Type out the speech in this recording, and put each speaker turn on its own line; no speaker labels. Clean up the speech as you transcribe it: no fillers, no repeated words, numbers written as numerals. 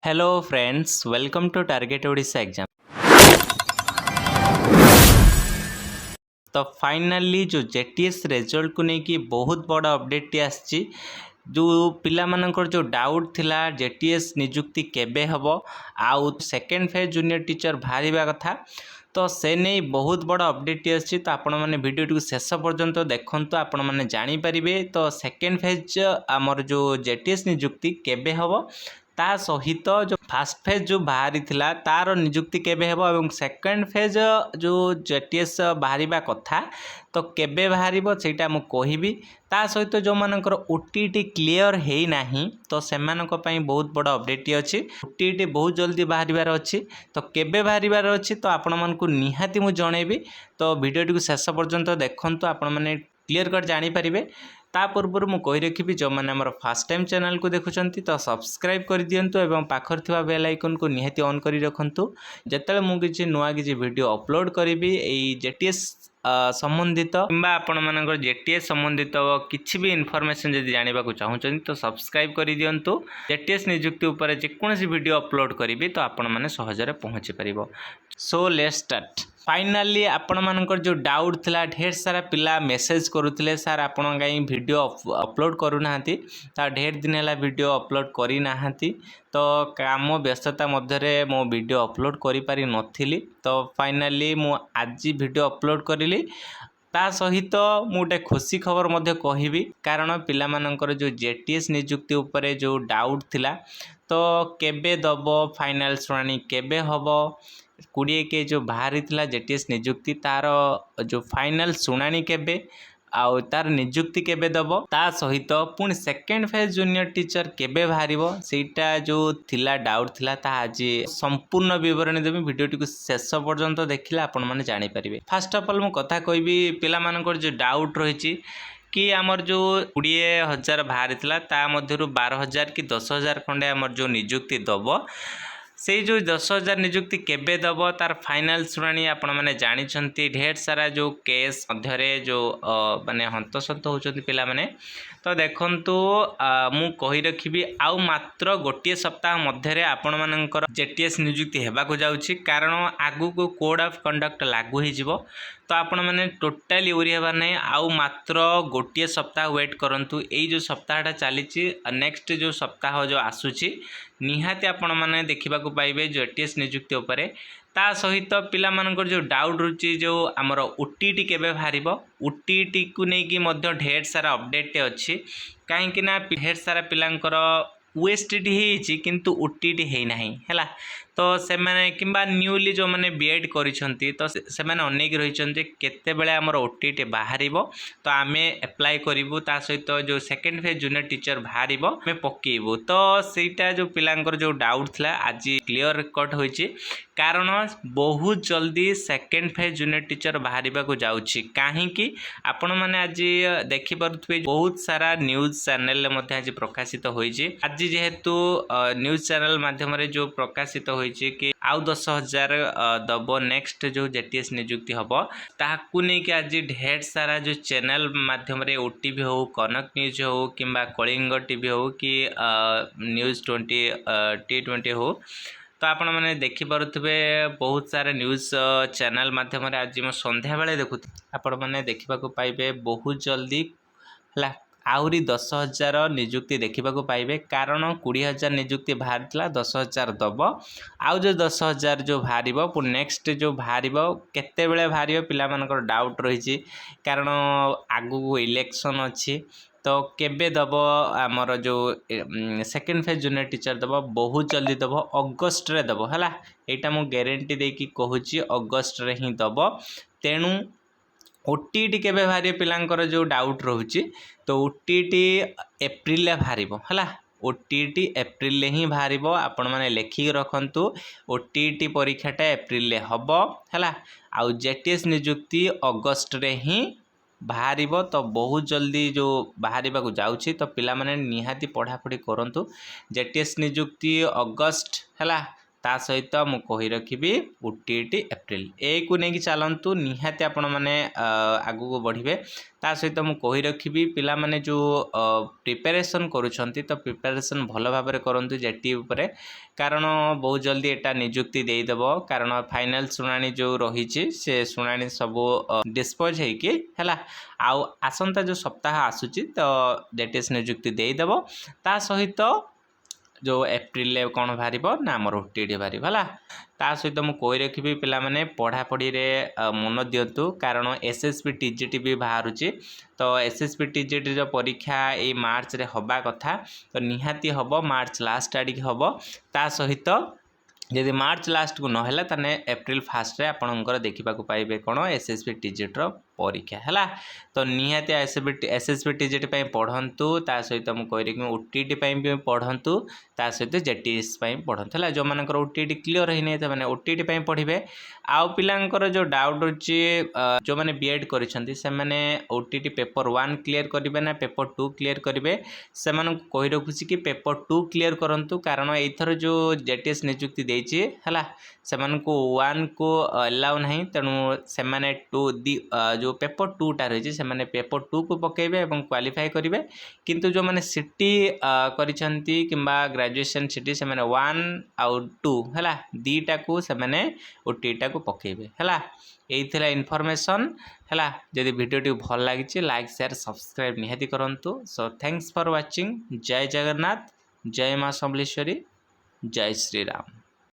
Hello friends, welcome to target Odisha exam. तो finally जो JTS result को लेकिन बहुत बड़ा अपडेट आसी जो पिला मानकर जो डाउट थिला जेटीएस नियुक्ति केबे हबो आउ सेकेंड फेज जूनियर टीचर बाहरिबा कथा तो से नहीं बहुत बड़ा अपडेट आसी। तो आपण मैंने वीडियो शेष पर्यंत देखंतु आपण मैंने जानी परिबे। तो सेकेंड फेज आमर जो जेटीएस नियुक्ति केबे हबो ता सहित जो फास्ट फेज जो बाहरी थिला तार नियुक्ति केबे हेबो एवं सेकेंड फेज जो जेटीएस बाहरिबा कथा तो केबे बाहरिबो सेटा मु कहिबी। ता सहित जो मानकर ओटीटी क्लियर हेई नाही तो सेमानक पई बहुत बड़ अपडेट अछि। ओटीटी बहुत जल्दी बाहरिबार अछि तो केबे बाहरिबार अछि तो आपण मानकु निहाती मु जणेबी। तो वीडियो को शेष पर्यंत देखंतु आपण माने क्लियर कट जानि परिबे। ता पूर्व मु कहि रखिबि जो माने हमर फर्स्ट टाइम चैनल को देखुचंती तो सब्सक्राइब कर दियंतु एवं पाखर थिबा बेल आइकन को निहाती ऑन करी रखंतु। जेतेले मु किछि नुवा किछि वीडियो अपलोड करिबि एई जेटीएस संबंधित किंबा आपण मानकर जेटीएस संबंधित किछि भी इन्फॉर्मेशन जदि जानिबा को चाहुचंती तो सब्सक्राइब कर दियंतु। जेटीएस नियुक्ति ऊपर जेकोसी वीडियो अपलोड करिबि तो आपण माने सहजरे पहुंची परिबो। So let's start. फाइनाली आपण मानकर जो डाउट थिला ढेर सारा पिला मेसेज करूथिले सर आपण गाई वीडियो अपलोड करू नाहंती ता ढेर दिन हैला वीडियो अपलोड करी नाहंती तो काम व्यस्तता मध्यरे मो वीडियो अपलोड करि पारि नथिली। तो फाइनाली मु आज वीडियो अपलोड करिली। ता सहित मुटे खुशी खबर मध्य कहिबी कारण पिला मानकर जो जेटीएस नियुक्ति उपरे जो डाउट थिला तो केबे दबो फाइनल शुणानी केबे हबो 20 के जो बाहरी थिला जेटीएस नियुक्ति तार जो फाइनल शुणानी केबे आउ तार नियुक्ति केबे दबो ता सहित पुणी सेकेंड फेज जूनियर टीचर केबे बाहरिबो सेटा जो थिला डाउट थिला ता आज संपूर्ण विवरण देबी। वीडियो टी शेष पर्यंत देखिले आपण माने जानि परिबे। फर्स्ट ऑफ ऑल मु कथा कहबी पिला मानकर जो डाउट रहिछि कि आमर जो 20,000 बाहरी थिला ता मध्यरु 12,000 कि 10,000 खंडे आमर जो नियुक्ति दबो से जो 10,000 नियुक्ति केबे दब तार फाइनल शुणाणी आपण मैंने जानी ढेर सारा जो केस मध्यरे जो माने हंतसंत होचंती पिला माने। तो देखंतु मु कहि रखिबी आउ मात्र गोटे सप्ताह मध्यरे आपण मानकर जेटीएस नियुक्ति हेबा को जाउछि कारण आगु को कोड ऑफ कंडक्ट लागू ही जिवो। तो आपण माने टोटाली उरी हेबा नै आउ मात्र गोटे सप्ताह वेट करंतु। एई जो सप्ताहटा चलीछि नेक्स्ट जो सप्ताह जो आसुछि निहाती आपण माने देखिबा को पाइबे जेटीएस नियुक्ति उपरे। ता सहित पिला मानकर जो डाउट रुचि जो हमर ओटीटी केबे बाहरिबो ओटीटी को नै कि मध्य ढेर सारा अपडेट अछि काहे कि ना ढेर सारा पिलांकर ओएसटीटी हेछि किंतु ओटीटी हे नाही हैला। तो से माने किंबा न्यूली जो माने बीएड करिसंती तो से माने अनेक रहिसंती केते बेले हमर ओटीटी बाहरिबो तो आमे अप्लाई करिवु ता सहित जो सेकेंड फेज जूनियर टीचर बाहरिबो आमे पकेइबु। तो सेटा जो पिलांकर जो डाउट थिला आज क्लियर कट होइछि कारण बहुत जल्दी सेकेंड फेज जूनियर टीचर बाहरिबा को जाउछि काहे कि आपण माने आज देखि परथुबे बहुत सारा न्यूज़ चैनल ले मध्ये आज प्रकाशित होइछि। आज जेहेतु न्यूज़ चैनल माध्यम रे जो प्रकाशित होइछि कि आउ 10,000 दबो नेक्स्ट जो जेटीएस नियुक्ति हबो ताकू नै कि आज ढेर सारा जो चैनल माध्यम रे ओटीवी हो कनक न्यूज हो किंबा कलिंग टीवी हो कि न्यूज़ 20 T20 हो तो आपण माने देखि परथुबे बहुत सारा न्यूज़ चैनल माध्यम रे आज म संध्या बेले देखु आपण माने देखिबा को पाइबे बहुत जल्दी हला आउरी 10,000 नियुक्ति देखा पाइबे कारण 20,000 नियुक्ति बाहर 10,000 दब आउ जो 10,000 जो बाहर नेक्स्ट जो बाहर केते बेले बाहर पिला मानकर डाउट रही कारण आगु इलेक्शन अच्छी तो केबे दब आमर जो सेकेंड फेज जूनियर टीचर दब बहुत जल्दी दब अगस्ट रे दब है यहाँ मु गारंटी देकी कहूँ अगस्ट रे ही दब। तेणु ओटीटी केबे बाहर पिलांकर जो डाउट रोचे तो ओटीटी एप्रिल बाहर है ओटीटी एप्रिल ही बाहर आपण मैंने लेखिक रखु ओटीटी परीक्षाटा एप्रिल हम है आउ जेटीएस नियुक्ति अगस्ट रे ही बाहर तो बहुत जल्दी जो बाहर को जाऊँगी तो पिला माने निहाती पढ़ापढ़ी करंतु जेटीएस नियुक्ति अगस्ट है ता सहित मु कहि रखिबि ओटीईटी एप्रिल एक नहीं चलतु निहाती आपण मैंने आगु को बढ़े ता सहित मु कहि रखिबि पिला माने जो प्रिपरेशन करूछंती तो प्रिपरेशन भल भाव में करंतु जेटी ऊपर कारण बहुत जल्दी एटा नियुक्ति देदेव कारण फाइनल शुणाणी जो रही से शुणाणी सब डिस्पोज होगी है आउ आसंता जो सप्ताह आसूची तो जेटीएस नियुक्ति देदेव ता सहित जो एप्रिल कौन बाहर ना आमर ओटीईटी बाहर है ता सहित मुझे कही रखी पे पढ़ापढ़ी मन दिंतु कारण एसएसबी टीजीटी भी बाहर तो एसएसबी टीजीटी जो परीक्षा ये मार्च रे हवा कथा तो निहाती हम मार्च लास्ट आड़िक हम ता सहित जदि मार्च लास्ट को नहला ताने एप्रिल फास्ट रे आपणकर देखा पाइबे कौन एसएसबी टीजीटी परीक्षा है तो निहाती एसएसबी टीजीटी पढ़ंतु ता सहित मुझे कही रखी ओटीईटी भी पढ़ंतु ता सहित जेटीएस पढ़ंतु है जो मानकर ओटीईटी क्लीयर होने मैंने ओटीईटी पढ़े आउ पिलांकर जो डाउट अच्छी जो मैंने बीएड करिसेंती से माने ओटीईटी पेपर 1 क्लीयर करेंगे ना पेपर 2 क्लीयर करेंगे से कही रखुची कि पेपर 2 क्लीयर करंतु कारण एथर जो जेटीएस नियुक्ति देछि हला से 1 को अलाउ नहीं तेणु से 2 जो पेपर 2 टा रही से पेपर 2 को पकेबे एवं क्वालिफाई करेंगे किंतु जो मैंने सिटी करिसेंती किंबा ग्रेजुएशन सिटी से 1 आउ 2 है दीटा को से ओटीईटी को पकेबे है यही इनफॉरमेशन है जदि वीडियो भल लगी लाइक शेयर सब्सक्राइब निहाती करंतु सो थैंक्स फॉर वाचिंग जय जगन्नाथ जय मां समलेश्वरी जय श्री राम।